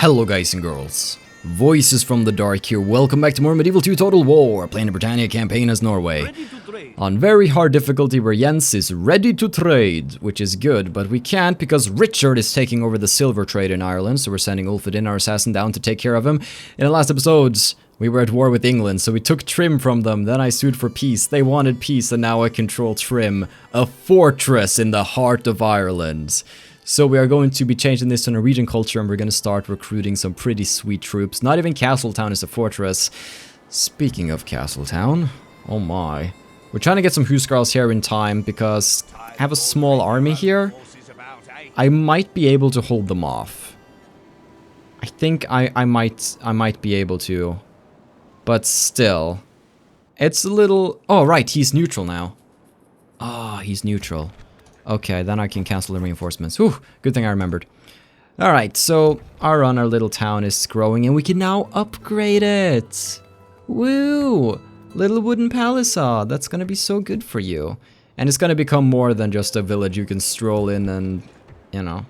Hello guys and girls, Voices from the Dark here, welcome back to more Medieval 2 Total War, playing the Britannia campaign as Norway. On very hard difficulty where Jens is ready to trade, which is good, but we can't because Richard is taking over the silver trade in Ireland, so we're sending Ulfedin, our assassin, down to take care of him. In the last episodes, we were at war with England, so we took Trim from them, then I sued for peace, they wanted peace, and now I control Trim, a fortress in the heart of Ireland. So we are going to be changing this to Norwegian culture, and we're going to start recruiting some pretty sweet troops. Not even Castletown is a fortress. Speaking of Castletown, oh my. We're trying to get some Huskarls here in time, because I have a small army here. I might be able to hold them off. I think I might be able to. But still. It's a little... Oh, right, he's neutral now. Ah, he's neutral. Okay, then I can cancel the reinforcements. Whew, good thing I remembered. Alright, so our little town is growing and we can now upgrade it. Woo! Little wooden palace, that's gonna be so good for you. And it's gonna become more than just a village you can stroll in and, you know,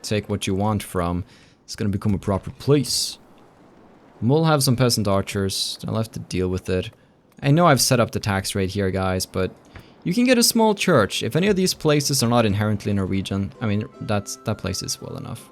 take what you want from. It's gonna become a proper place. We'll have some peasant archers. I'll have to deal with it. I know I've set up the tax rate here, guys, but you can get a small church. If any of these places are not inherently Norwegian, I mean, that place is well enough.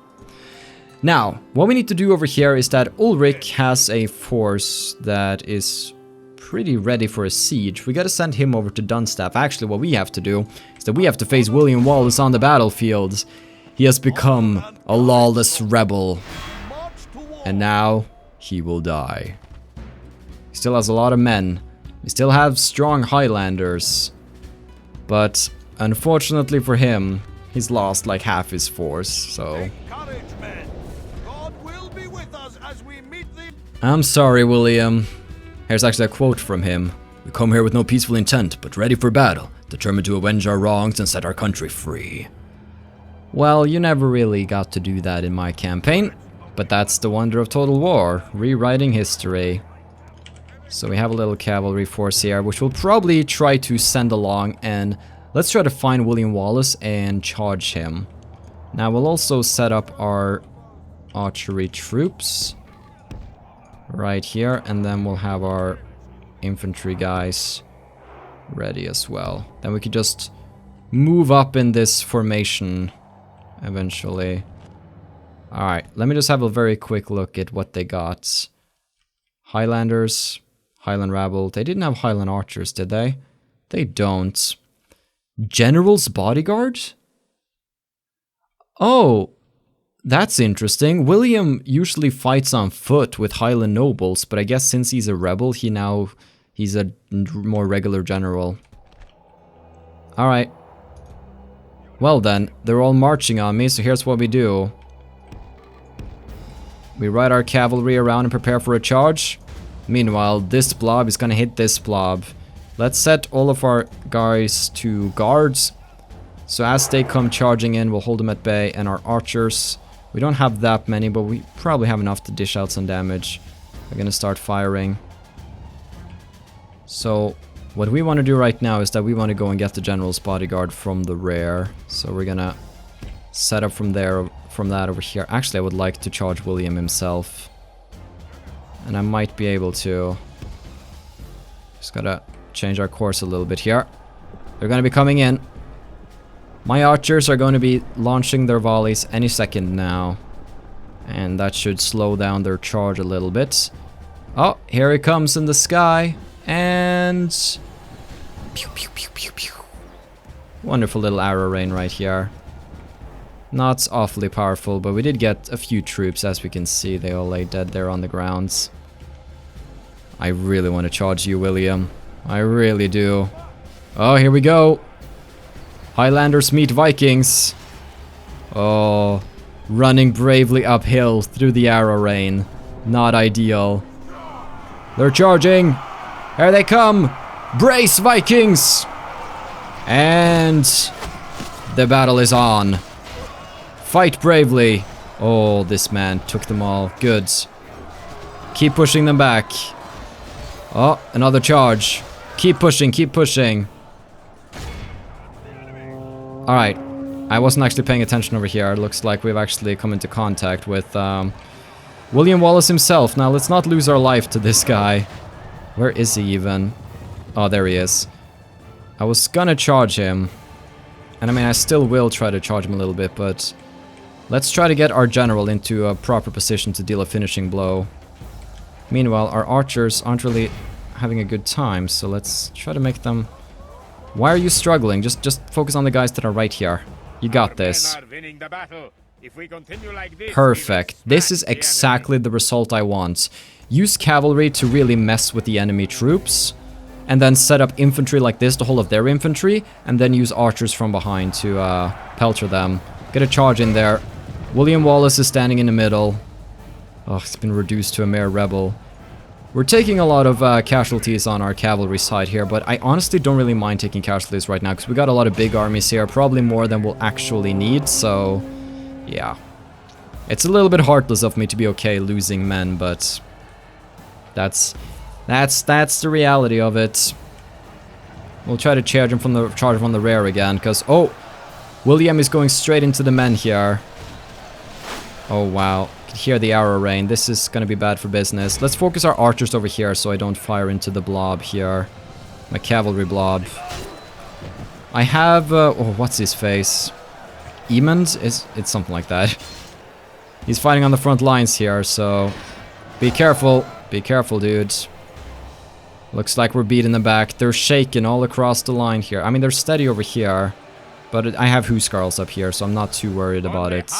Now, what we need to do over here is that Ulrich has a force that is pretty ready for a siege. We gotta send him over to Dunstaff. Actually, what we have to do is that we have to face William Wallace on the battlefield. He has become a lawless rebel. And now, he will die. He still has a lot of men. We still have strong highlanders. But unfortunately for him, he's lost like half his force, so... I'm sorry, William. Here's actually a quote from him. We come here with no peaceful intent, but ready for battle, determined to avenge our wrongs and set our country free. Well, you never really got to do that in my campaign, but that's the wonder of Total War, rewriting history. So we have a little cavalry force here, which we'll probably try to send along, and let's try to find William Wallace and charge him. Now we'll also set up our archery troops right here, and then we'll have our infantry guys ready as well. Then we could just move up in this formation eventually. Alright, let me just have a very quick look at what they got. Highlanders... Highland Rabble. They didn't have Highland Archers, did they? They don't. General's Bodyguard? Oh, that's interesting. William usually fights on foot with Highland Nobles, but I guess since he's a rebel, he's a more regular general. Alright. Well then, they're all marching on me, so here's what we do. We ride our cavalry around and prepare for a charge. Meanwhile, this blob is gonna hit this blob. Let's set all of our guys to guards. So as they come charging in, we'll hold them at bay. And our archers, we don't have that many, but we probably have enough to dish out some damage. We're gonna start firing. So what we want to do right now is that we want to go and get the general's bodyguard from the rear. So we're gonna set up from that over here. Actually, I would like to charge William himself. And I might be able to. Just gotta change our course a little bit here. They're gonna be coming in. My archers are going to be launching their volleys any second now. And that should slow down their charge a little bit. Oh, here he comes in the sky. And... Pew, pew, pew, pew, pew. Wonderful little arrow rain right here. Not awfully powerful, but we did get a few troops, as we can see. They all lay dead there on the grounds. I really want to charge you, William. I really do. Oh, here we go. Highlanders meet Vikings. Oh, running bravely uphill through the arrow rain. Not ideal. They're charging. Here they come. Brace, Vikings! And the battle is on. Fight bravely. Oh, this man took them all. Good. Keep pushing them back. Oh, another charge. Keep pushing, keep pushing. Alright. I wasn't actually paying attention over here. It looks like we've actually come into contact with William Wallace himself. Now, let's not lose our life to this guy. Where is he even? Oh, there he is. I was gonna charge him. And I mean, I still will try to charge him a little bit, but... let's try to get our general into a proper position to deal a finishing blow. Meanwhile, our archers aren't really having a good time, so let's try to make them... Why are you struggling? Just focus on the guys that are right here. You got this. Perfect. This is exactly the result I want. Use cavalry to really mess with the enemy troops, and then set up infantry like this to hold up their infantry, and then use archers from behind to pelter them. Get a charge in there. William Wallace is standing in the middle. Oh, he's been reduced to a mere rebel. We're taking a lot of casualties on our cavalry side here, but I honestly don't really mind taking casualties right now, because we got a lot of big armies here, probably more than we'll actually need, so... yeah. It's a little bit heartless of me to be okay losing men, but... That's the reality of it. We'll try to charge him from the rear again, because... oh! William is going straight into the men here. Oh, wow. Can hear the arrow rain. This is gonna be bad for business. Let's focus our archers over here so I don't fire into the blob here. My cavalry blob. I have... oh, what's his face? Emund? It's something like that. He's fighting on the front lines here, so... be careful. Be careful, dude. Looks like we're beat in the back. They're shaking all across the line here. I mean, they're steady over here. But I have Huskarls up here, so I'm not too worried about it.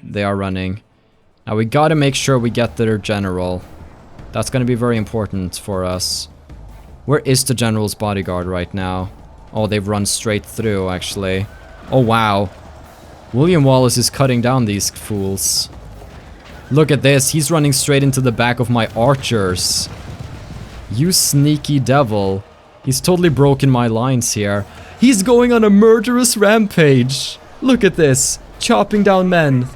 They are running. Now we gotta make sure we get their general. That's gonna be very important for us. Where is the general's bodyguard right now? Oh, they've run straight through, actually. Oh, wow. William Wallace is cutting down these fools. Look at this. He's running straight into the back of my archers. You sneaky devil. He's totally broken my lines here. He's going on a murderous rampage. Look at this. Chopping down men.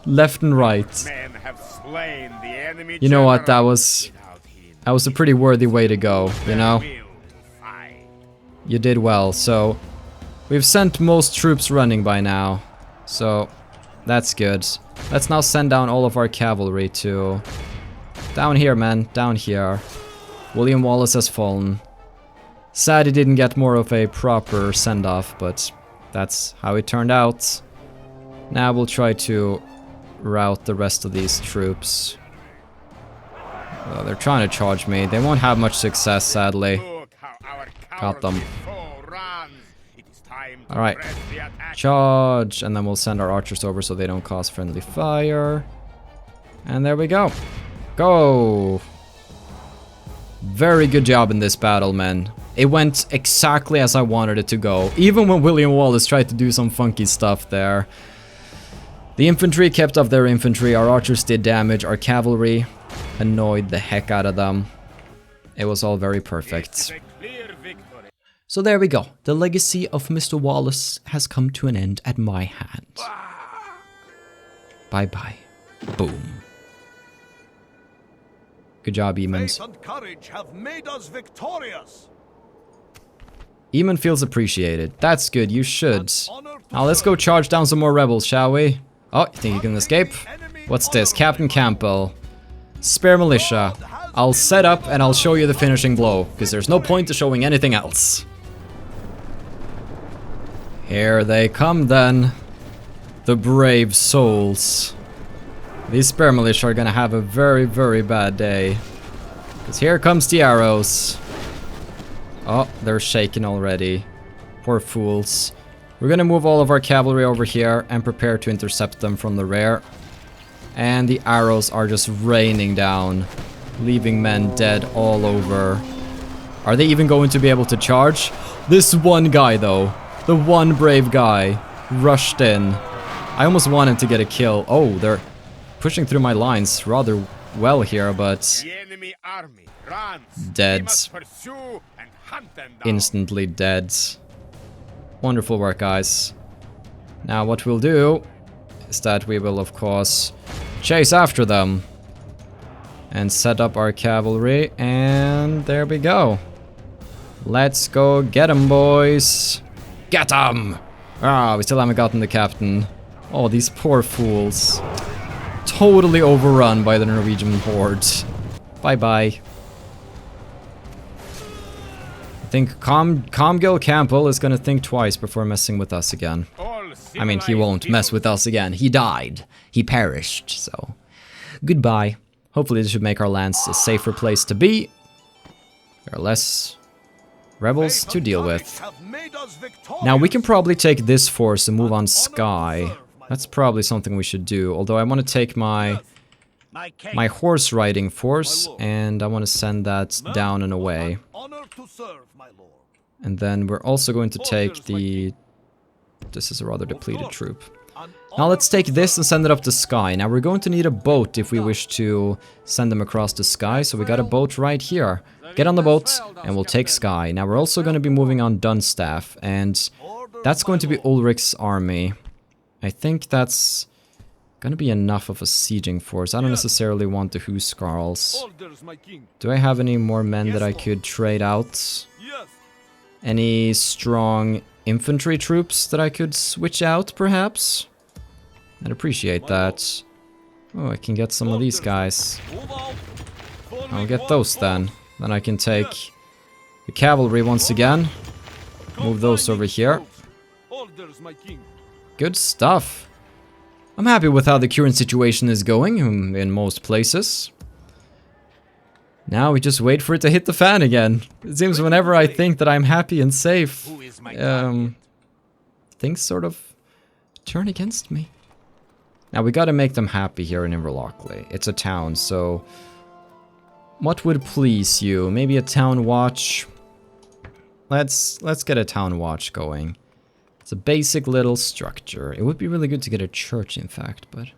Left and right. You know what? That was a pretty worthy way to go, you know? You did well. So, we've sent most troops running by now. So, that's good. Let's now send down all of our cavalry to... down here, man. Down here. William Wallace has fallen. Sad he didn't get more of a proper send-off, but that's how it turned out. Now we'll try to rout the rest of these troops. Oh, they're trying to charge me. They won't have much success, sadly. Got them. Alright. Charge! And then we'll send our archers over so they don't cause friendly fire. And there we go. Go! Very good job in this battle, men. It went exactly as I wanted it to go. Even when William Wallace tried to do some funky stuff there. The infantry kept up their infantry, our archers did damage, our cavalry annoyed the heck out of them. It was all very perfect. So there we go. The legacy of Mr. Wallace has come to an end at my hand. Bye-bye. Boom. Good job, Emund. Faith and courage have made us victorious. Emund feels appreciated. That's good, you should. Now let's go charge down some more rebels, shall we? Oh, you think you can escape? What's this? Captain Campbell. Spare militia. I'll set up and I'll show you the finishing blow, because there's no point to showing anything else. Here they come then. The brave souls. These spare militia are gonna have a very, very bad day. Because here comes the arrows. Oh, they're shaking already. Poor fools. We're gonna move all of our cavalry over here and prepare to intercept them from the rear. And the arrows are just raining down, leaving men dead all over. Are they even going to be able to charge? This one guy though, the one brave guy, rushed in. I almost wanted to get a kill. Oh, they're pushing through my lines rather well here, but... dead. Instantly dead. Wonderful work, guys. Now what we'll do is that we will, of course, chase after them. And set up our cavalry, and there we go. Let's go get 'em, boys. Get 'em! Ah, we still haven't gotten the captain. Oh, these poor fools. totally overrun by the Norwegian horde. Bye-bye. I think Comgil Campbell is gonna think twice before messing with us again. I mean, he won't mess with us again. He died. He perished, so... Goodbye. Hopefully this should make our lands a safer place to be. There are less rebels to deal with. Now we can probably take this force and move on Skye. That's probably something we should do. Although I want to take my horse riding force and I want to send that down and away. And then we're also going to take the... This is a rather depleted troop. Now let's take this and send it up to Skye. Now we're going to need a boat if we wish to send them across the Skye. So we got a boat right here. Get on the boat and we'll take Skye. Now we're also going to be moving on Dunstaff. And that's going to be Ulrich's army. I think that's going to be enough of a sieging force. I don't necessarily want the Huskarls. Do I have any more men that I could trade out? Any strong infantry troops that I could switch out, perhaps? I'd appreciate that. Oh, I can get some of these guys. I'll get those then. Then I can take the cavalry once again. Move those over here. Good stuff. I'm happy with how the current situation is going in most places. Now we just wait for it to hit the fan again. It seems whenever I think that I'm happy and safe, things sort of turn against me. Now we gotta make them happy here in Inverlochley. It's a town, so... What would please you? Maybe a town watch? Let's get a town watch going. It's a basic little structure. It would be really good to get a church, in fact, but...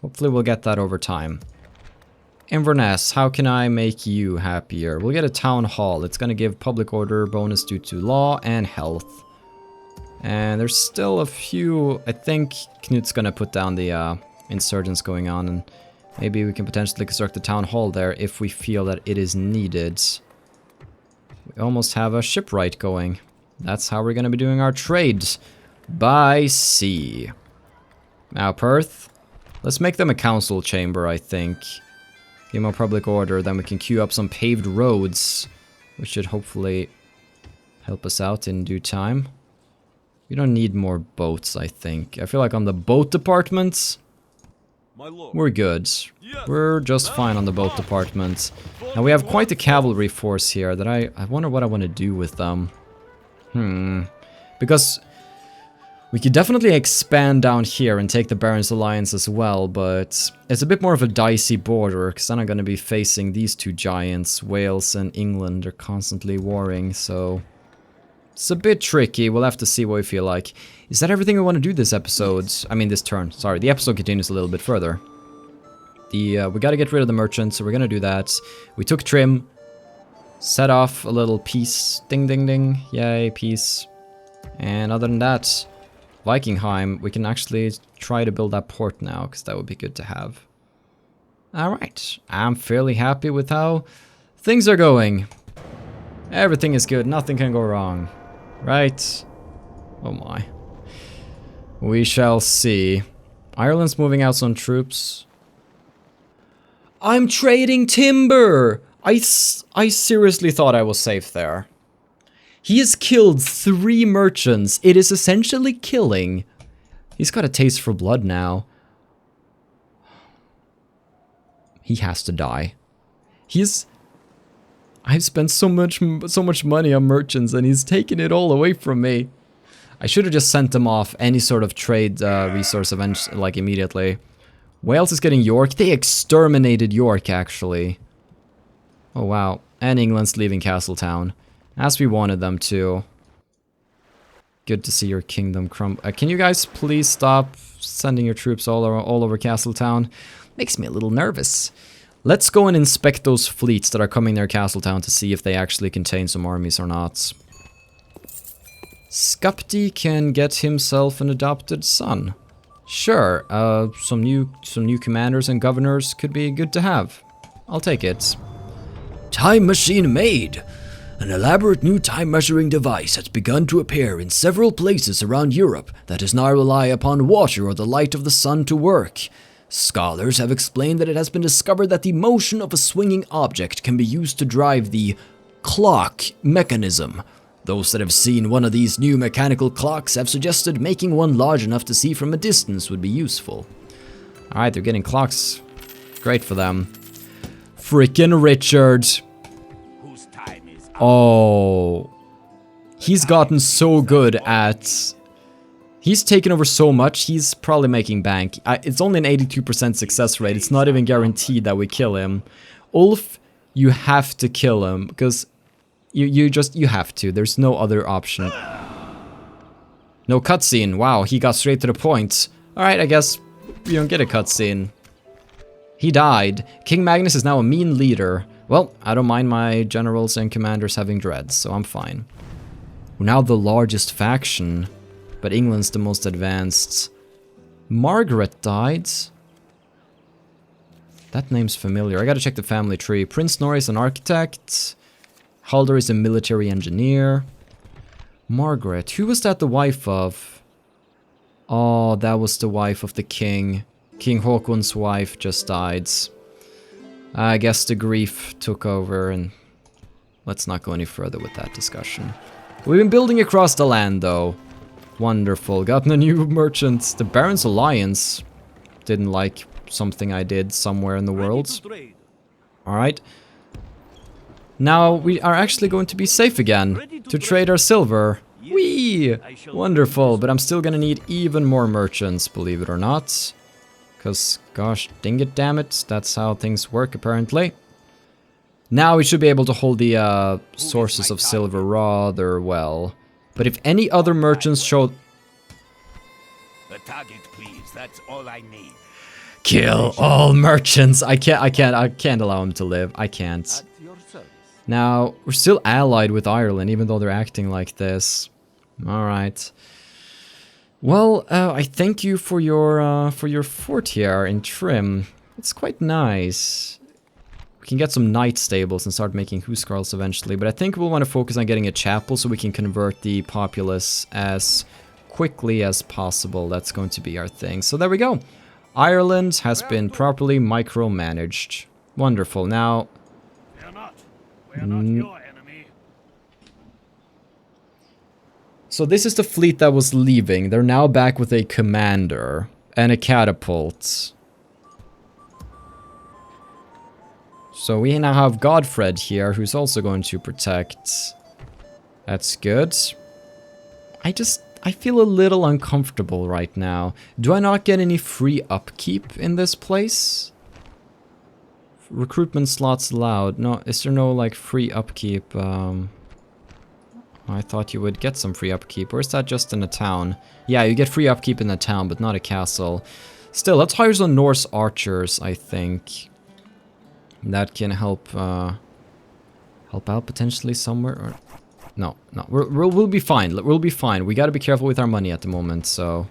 Hopefully we'll get that over time. Inverness, how can I make you happier? We'll get a town hall. It's gonna give public order bonus due to law and health. And there's still a few... I think Knut's gonna put down the insurgents going on, and maybe we can potentially construct a town hall there if we feel that it is needed. We almost have a shipwright going. That's how we're gonna be doing our trades. By sea. Now Perth, let's make them a council chamber, I think. Give them a public order, then we can queue up some paved roads, which should hopefully help us out in due time. We don't need more boats, I think. I feel like on the boat department, we're good. We're just fine on the boat department. Now we have quite a cavalry force here that I wonder what I want to do with them. Because we could definitely expand down here and take the Barons Alliance as well, but it's a bit more of a dicey border, because then I'm going to be facing these two giants. Wales and England are constantly warring, so it's a bit tricky. We'll have to see what we feel like. Is that everything we want to do this episode? I mean this turn, sorry. The episode continues a little bit further. We got to get rid of the merchants, so we're going to do that. We took Trim, set off a little peace. Ding ding ding, yay, peace. And other than that, Vikingheim, we can actually try to build that port now, because that would be good to have. Alright, I'm fairly happy with how things are going. Everything is good, nothing can go wrong. Right? Oh my. We shall see. Ireland's moving out some troops. I'm trading timber! I seriously thought I was safe there. He has killed 3 merchants. It is essentially killing. He's got a taste for blood now. He has to die. I've spent so much money on merchants and he's taken it all away from me. I should have just sent them off any sort of trade resource like immediately. Wales is getting York. They exterminated York, actually. Oh wow. And England's leaving Castletown. As we wanted them to. Good to see your kingdom crumble. Can you guys please stop sending your troops all over Castletown? Makes me a little nervous. Let's go and inspect those fleets that are coming near Castletown to see if they actually contain some armies or not. Skapti can get himself an adopted son. Sure, some new commanders and governors could be good to have. I'll take it. Time machine made! An elaborate new time-measuring device has begun to appear in several places around Europe that does not rely upon water or the light of the sun to work. Scholars have explained that it has been discovered that the motion of a swinging object can be used to drive the clock mechanism. Those that have seen one of these new mechanical clocks have suggested making one large enough to see from a distance would be useful. Alright, they're getting clocks. Great for them. Frickin' Richard. Whose time is up? Oh. He's gotten so good at... He's taken over so much, he's probably making bank. It's only an 82% success rate, it's not even guaranteed that we kill him. Ulf, you have to kill him, because you have to, there's no other option. No cutscene, wow, he got straight to the point. Alright, I guess you don't get a cutscene. He died. King Magnus is now a mean leader. Well, I don't mind my generals and commanders having dreads, so I'm fine. We're now the largest faction. But England's the most advanced. Margaret died. That name's familiar. I gotta check the family tree. Prince Snorri is an architect. Halder is a military engineer. Margaret. Who was that the wife of? Oh, that was the wife of the king. King Haakon's wife just died. I guess the grief took over, and let's not go any further with that discussion. We've been building across the land, though. Wonderful. Gotten a new merchant. The Baron's Alliance didn't like something I did somewhere in the world. Alright. Now we are actually going to be safe again to trade our silver. Whee! Wonderful, but I'm still gonna need even more merchants, believe it or not. Because, gosh, dang it, damn it, that's how things work apparently. Now we should be able to hold the sources of silver rather well. But if any other merchants show... The target, please. That's all I need. Kill all merchants! I can't allow them to live. I can't. Now, we're still allied with Ireland, even though they're acting like this. Alright. Well, I thank you for your fort here in Trim. It's quite nice. We can get some knight stables and start making huskarls eventually, but I think we'll want to focus on getting a chapel so we can convert the populace as quickly as possible. That's going to be our thing. So there we go. Ireland has been properly micromanaged. Wonderful. Now... We are not your enemy. So this is the fleet that was leaving. They're now back with a commander and a catapult. So we now have Godfred here, who's also going to protect. That's good. I feel a little uncomfortable right now. Do I not get any free upkeep in this place? Recruitment slots allowed. No, is there no, like, free upkeep? I thought you would get some free upkeep. Or is that just in a town? Yeah, you get free upkeep in the town, but not a castle. Still, let's hire some Norse archers, I think. That can help out potentially somewhere. Or no, we'll be fine. We'll be fine. We gotta be careful with our money at the moment, so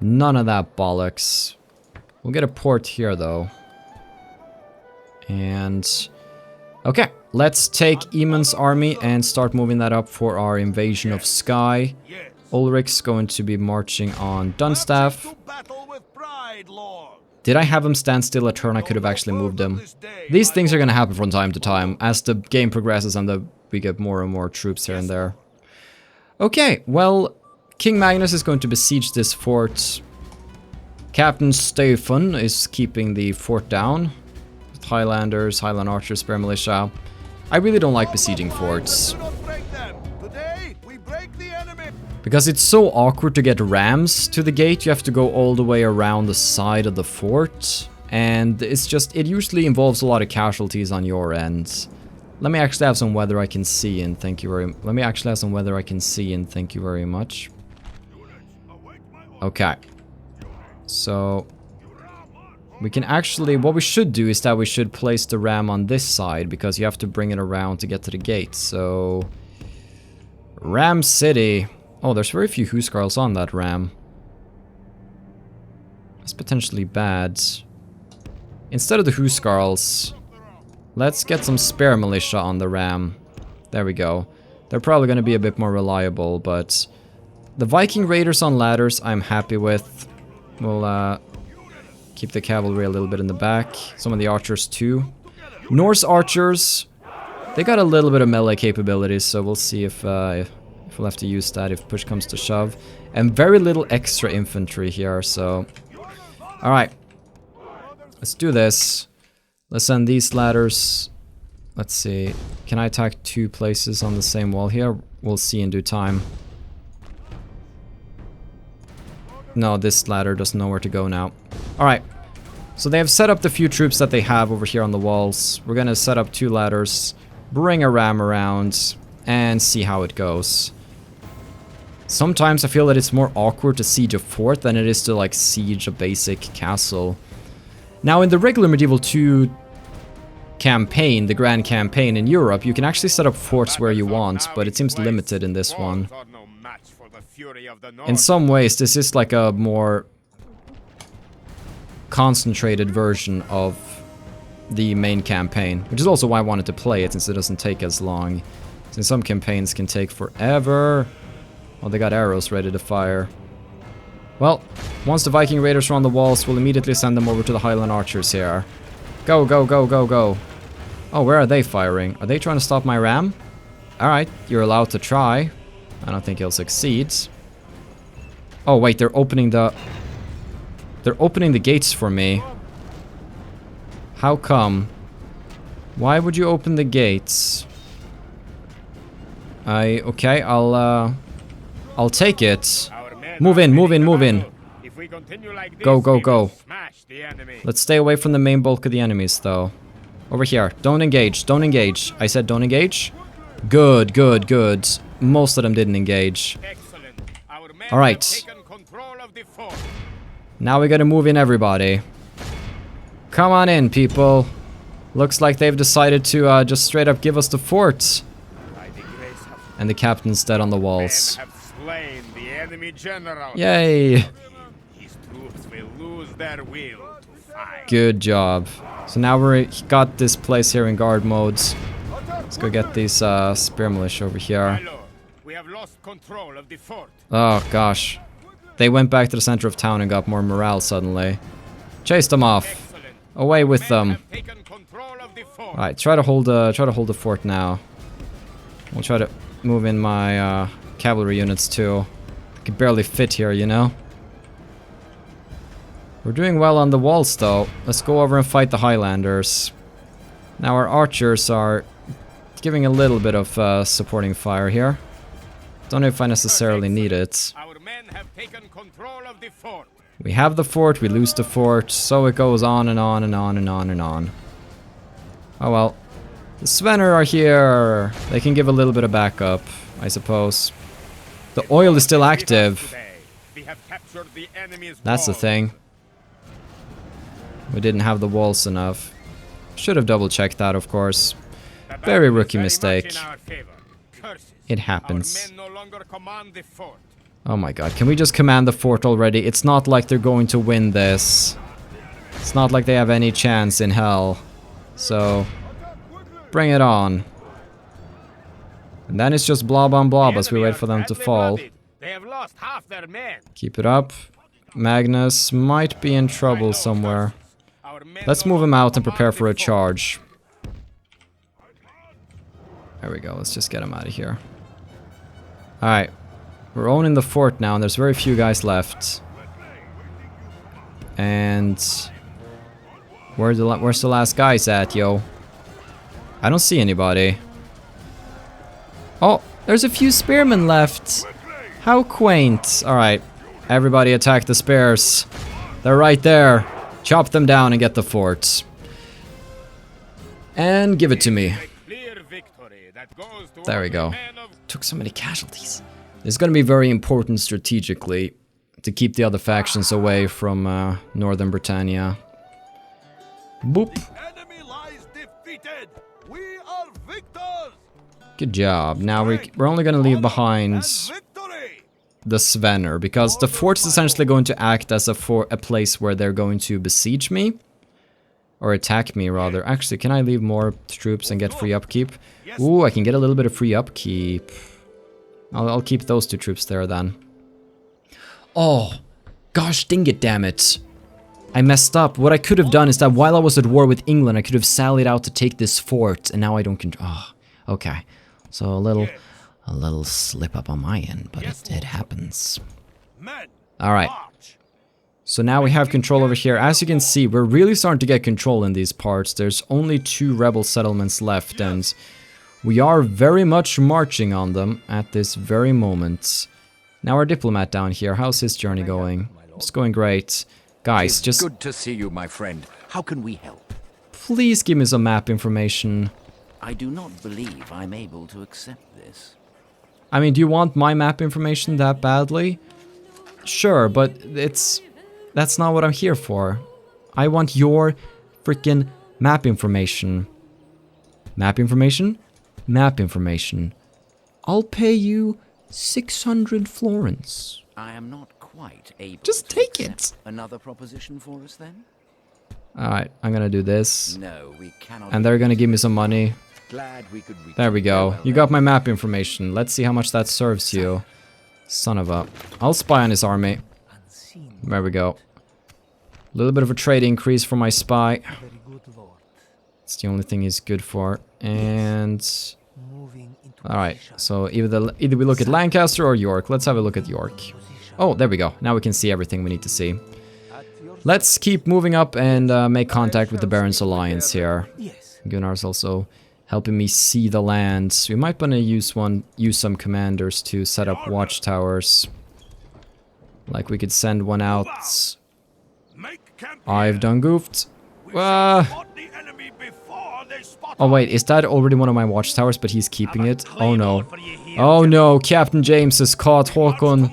none of that bollocks. We'll get a port here, though. And okay, let's take Emund's army and start moving that up for our invasion of Skye. Ulrich's going to be marching on Dunstaff. Did I have him stand still a turn? I could have actually moved him. These things are going to happen from time to time as the game progresses and we get more and more troops here and there. Okay, well, King Magnus is going to besiege this fort. Captain Stefan is keeping the fort down. With Highlanders, Highland archers, spare militia. I really don't like besieging forts. Because it's so awkward to get rams to the gate, you have to go all the way around the side of the fort. And it's just, it usually involves a lot of casualties on your end. Let me actually have some weather I can see in, thank you very much. Let me actually have some weather I can see in, thank you very much. Okay. So, we can actually, what we should do is that we should place the ram on this side, because you have to bring it around to get to the gate, so... Ram City. Oh, there's very few huskarls on that ram. That's potentially bad. Instead of the huskarls, let's get some spare militia on the ram. There we go. They're probably going to be a bit more reliable, but... The Viking raiders on ladders I'm happy with. We'll Keep the cavalry a little bit in the back. Some of the archers too. Norse archers, they got a little bit of melee capabilities, so we'll see if we'll have to use that if push comes to shove. And very little extra infantry here, so... Alright. Let's do this. Let's send these ladders... Let's see. Can I attack 2 places on the same wall here? We'll see in due time. No, this ladder doesn't know where to go now. Alright. So they have set up the few troops that they have over here on the walls. We're gonna set up 2 ladders, bring a ram around, and see how it goes. Sometimes I feel that it's more awkward to siege a fort than it is to like siege a basic castle. Now in the regular Medieval 2 campaign, the Grand Campaign in Europe, you can actually set up forts where you want, but it seems limited in this one. In some ways, this is like a more concentrated version of the main campaign, which is also why I wanted to play it, since it doesn't take as long. Since some campaigns can take forever. Oh, they got arrows ready to fire. Well, once the Viking raiders are on the walls, we'll immediately send them over to the Highland archers here. Go, go, go, go, go. Oh, where are they firing? Are they trying to stop my ram? Alright, you're allowed to try. I don't think he'll succeed. Oh, wait, they're opening the... They're opening the gates for me. How come? Why would you open the gates? Okay, I'll take it. Move in, move in, move in. Go, go, go. Let's stay away from the main bulk of the enemies, though. Over here. Don't engage, don't engage. I said don't engage. Good, good, good. Most of them didn't engage. Alright. Now we gotta move in everybody. Come on in, people. Looks like they've decided to just straight up give us the fort. And the captain's dead on the walls. Yay! Good job. So now we got this place here in guard modes. Let's go get these spear militia over here. Oh gosh. They went back to the center of town and got more morale suddenly. Chase them off. Away with them. Alright, try to hold the fort now. We'll try to move in my cavalry units too. I can barely fit here, you know? We're doing well on the walls though. Let's go over and fight the Highlanders. Now our archers are giving a little bit of supporting fire here. Don't know if I necessarily need it. We have the fort, we lose the fort, so it goes on and on and on and on and on. Oh well. The Svenner are here. They can give a little bit of backup, I suppose. The oil is still active. That's the thing. We didn't have the walls enough. Should have double checked that, of course. Very rookie mistake. It happens. Oh my god, can we just command the fort already? It's not like they're going to win this. It's not like they have any chance in hell. So, bring it on. And then it's just blob on blob as we wait for them to fall. Keep it up. Magnus might be in trouble somewhere. Let's move him out and prepare for a charge. There we go, let's just get him out of here. Alright. We're owning the fort now and there's very few guys left. And... where's the last guys at, yo? I don't see anybody. Oh, there's a few spearmen left. How quaint. Alright. Everybody attack the spears. They're right there. Chop them down and get the fort. And give it to me. There we go. Took so many casualties. It's gonna be very important strategically to keep the other factions away from northern Britannia. Boop. Good job. Now we're only gonna leave behind the Svenner, because the fort is essentially going to act as a place where they're going to besiege me. Or attack me, rather. Actually, can I leave more troops and get free upkeep? Ooh, I can get a little bit of free upkeep. I'll keep those 2 troops there then. Oh, gosh dang it, damn it. I messed up. What I could have done is that while I was at war with England, I could have sallied out to take this fort, and now I don't control. Oh, okay. So a little slip up on my end, but it happens. All right. So now we have control over here. As you can see, we're really starting to get control in these parts. There's only 2 rebel settlements left, and we are very much marching on them at this very moment. Now our diplomat down here, how's his journey going? It's going great. Guys, just... Good to see you, my friend. How can we help? Please give me some map information. I do not believe I'm able to accept this. I mean, do you want my map information that badly? Sure, but that's not what I'm here for. I want your freaking map information. Map information? Map information. I'll pay you 600 florins. I am not quite able Just to take accept it. Another proposition for us then? Alright, I'm gonna do this. No, we cannot. And they're gonna give me some money. Glad we could reach There we go. farewell You got my map information. Let's see how much that serves you. Son of a... I'll spy on his army. There we go. A little bit of a trade increase for my spy. It's the only thing he's good for. And... Alright, so either we look at Lancaster or York. Let's have a look at York. Oh, there we go. Now we can see everything we need to see. Let's keep moving up and make contact with the Barons Alliance here. Gunnar's also helping me see the land. We might want to use some commanders to set up watchtowers. Like we could send one out. I've done goofed. Oh wait, is that already one of my watchtowers, but he's keeping it? Oh no. Oh no, Captain James has caught Haakon.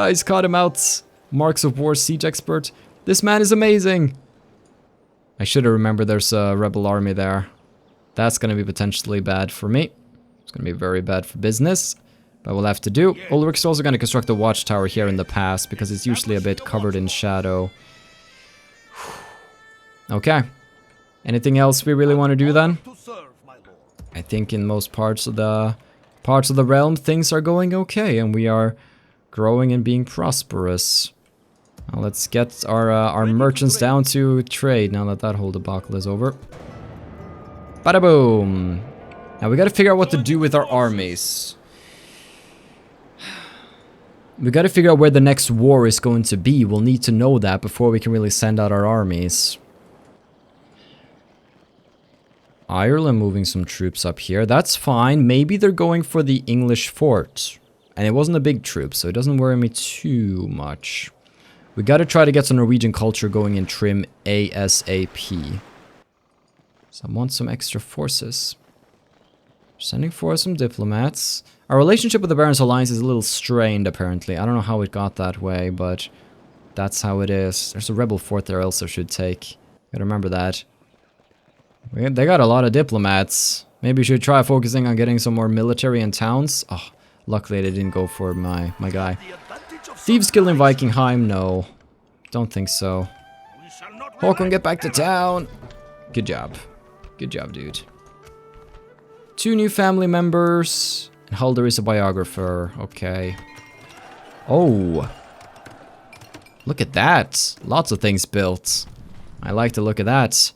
He's caught him out. Marks of War siege expert. This man is amazing. I should have remembered there's a rebel army there. That's gonna be potentially bad for me. It's gonna be very bad for business. But we'll have to do. Ulrich's also gonna construct a watchtower here in the pass because it's usually a bit covered in shadow. Okay. Anything else we really want to do then? I think in most parts of the realm things are going okay and we are growing and being prosperous. Now let's get our merchants down to trade now that whole debacle is over. Bada boom! Now we gotta figure out what to do with our armies. We gotta figure out where the next war is going to be. We'll need to know that before we can really send out our armies. Ireland moving some troops up here. That's fine. Maybe they're going for the English fort. And it wasn't a big troop, so it doesn't worry me too much. We gotta try to get some Norwegian culture going in trim ASAP. So I want some extra forces. Sending for some diplomats. Our relationship with the Barons Alliance is a little strained, apparently. I don't know how it got that way, but that's how it is. There's a rebel fort there I also should take. Gotta remember that. They got a lot of diplomats. Maybe we should try focusing on getting some more military in towns. Oh, luckily they didn't go for my guy. Thieves Guild in Vikingheim? No. Don't think so. Haakon, get back to town! Good job. Good job, dude. 2 new family members. And Halder is a biographer. Okay. Oh. Look at that. Lots of things built. I like to look at that.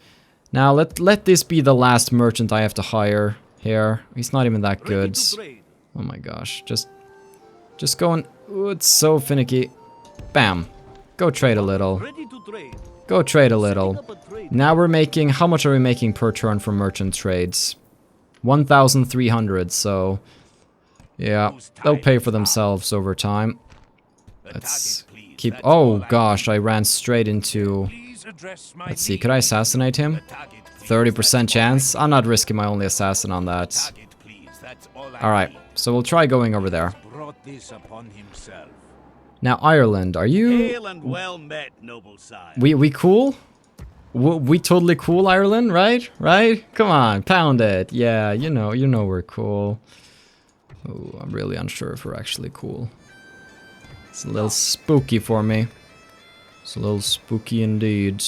Now, let this be the last merchant I have to hire here. He's not even that good. Oh my gosh. Just going... Ooh, it's so finicky. Bam. Go trade a little. Go trade a little. Now we're making... How much are we making per turn for merchant trades? 1,300, so... Yeah, they'll pay for themselves over time. Let's keep... Oh gosh, I ran straight into... Let's see, could I assassinate him? 30% chance? I'm not risking my only assassin on that. Alright, so we'll try going over there. Now, Ireland, are you... Hail and well met, noble sire. We cool? We totally cool, Ireland, right? Right? Come on, pound it. Yeah, you know we're cool. Oh, I'm really unsure if we're actually cool. It's a little spooky for me. It's a little spooky indeed.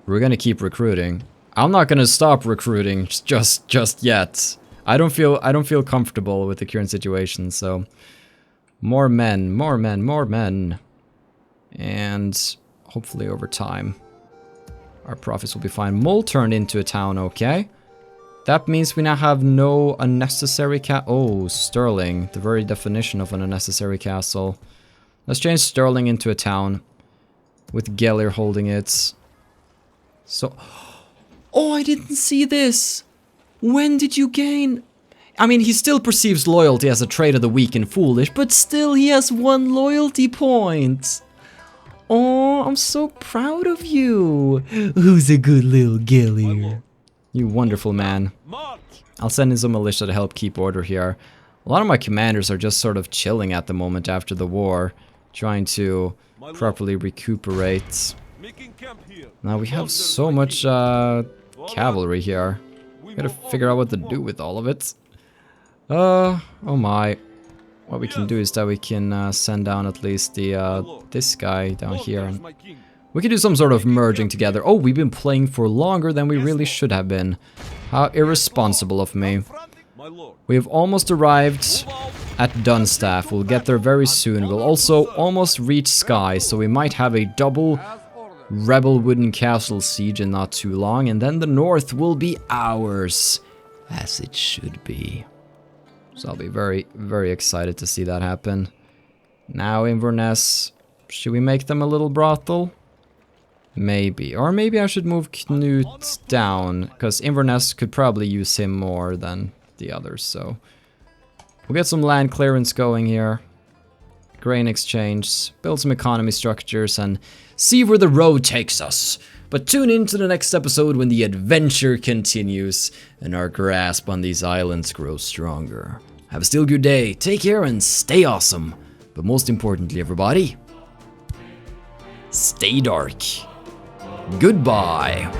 We're gonna keep recruiting. I'm not gonna stop recruiting just yet. I don't feel comfortable with the current situation, so more men, more men, more men. And hopefully over time, our profits will be fine. Mull turned into a town, okay. That means we now have no unnecessary oh, Sterling. The very definition of an unnecessary castle. Let's change Sterling into a town. With Gelir holding it. So... Oh, I didn't see this! When did you gain... I mean, he still perceives loyalty as a trait of the weak and foolish, but still he has 1 loyalty point! Oh, I'm so proud of you! Who's a good little Gelir? You wonderful man. I'll send in some militia to help keep order here. A lot of my commanders are just sort of chilling at the moment after the war, trying to properly recuperate. Now we have so much cavalry here. Gotta figure out what to do with all of it. Oh my. What we can do is that we can send down at least the this guy down here. And we can do some sort of merging together. Oh, we've been playing for longer than we really should have been. How irresponsible of me. We have almost arrived at Dunstaff. We'll get there very soon. We'll also almost reach Skye, so we might have a double Rebel Wooden Castle siege in not too long, and then the north will be ours, as it should be. So I'll be very, very excited to see that happen. Now Inverness, should we make them a little brothel? Maybe. Or maybe I should move Knut down, because Inverness could probably use him more than the others, so... We'll get some land clearance going here. Grain exchange, build some economy structures, and see where the road takes us. But tune in to the next episode when the adventure continues and our grasp on these islands grows stronger. Have a still good day, take care and stay awesome. But most importantly, everybody, stay dark. Goodbye.